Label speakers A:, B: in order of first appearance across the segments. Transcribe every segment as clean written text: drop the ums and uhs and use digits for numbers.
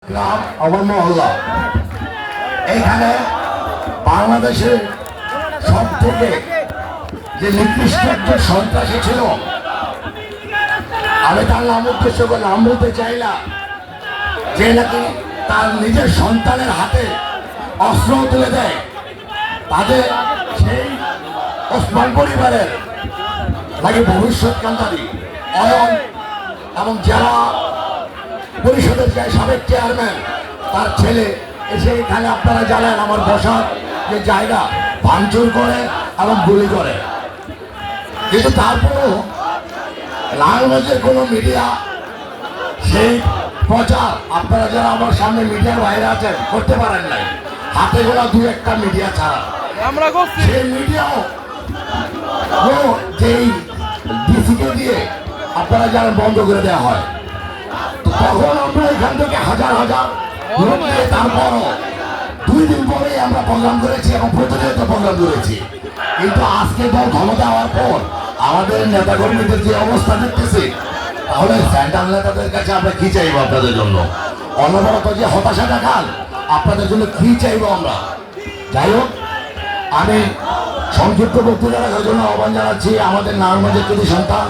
A: গ্রাম আমার মহল্লা এইখানে বাংলাদেশের সব থেকে যে নিকৃষ্ট একজন সন্ত্রাসী ছিল, আমি তার নাম উদ্দেশ্য করে নাম বলতে চাই না, যে নাকি তার নিজের সন্তানের হাতে অস্ত্র তুলে দেয়, তাদের সেই ওসমান পরিবারের নাকি ভবিষ্যৎকান্তারী অয়ন এবং জেলা পরিষদের যে সাবেক চেয়ারম্যান তার ছেলে এসে এখানে আপনারা জানেন আমার বসার যে জায়গা ভাঙচুর করে এবং গুলি করে। কিন্তু তারপরেও লালগঞ্জের কোনো মিডিয়া সেই প্রচার আপনারা যারা আমার সামনে মিডিয়ার বাইরে আছেন করতে পারেন নাই, হাতে গোনা দু একটা মিডিয়া ছাড়া। সেই মিডিয়াও যেই ডিসিকে দিয়ে আপনারা যারা বন্ধ করে দেওয়া হয়, তখন আমরা এখান থেকে হাজার হাজার লোক নিয়ে তারপরও 2 দিন পরে আমরা প্রোগ্রাম করেছি এবং প্রতিনিয়ত প্রোগ্রাম করেছি। কিন্তু আজকে দল ক্ষমতা হওয়ার পর আমাদের নেতাকর্মীদের যে অবস্থা দেখতেছি, তাহলে সেন্ট্রাল নেতাদের কাছে আমরা কি চাইবো? আপনাদের জন্য অনবরত যে হতাশা দেখান, আপনাদের জন্য কি চাইবো আমরা? যাই হোক, আমি সংক্ষিপ্ত বক্তৃতা রাখার জন্য আহ্বান জানাচ্ছি আমাদের নারায়ণগঞ্জের কৃতি সন্তান,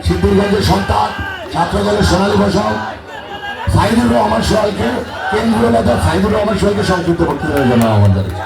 A: সিদ্ধিরগঞ্জের সন্তান, ছাত্রদলের সোনালী ফসল সাইদুর রহমান সোহেলকে, কেন্দ্রীয় নেতা সাইদুর রহমান সোহেলকে সংক্ষিপ্ত বক্তৃতার জন্য আহ্বান জানাচ্ছি।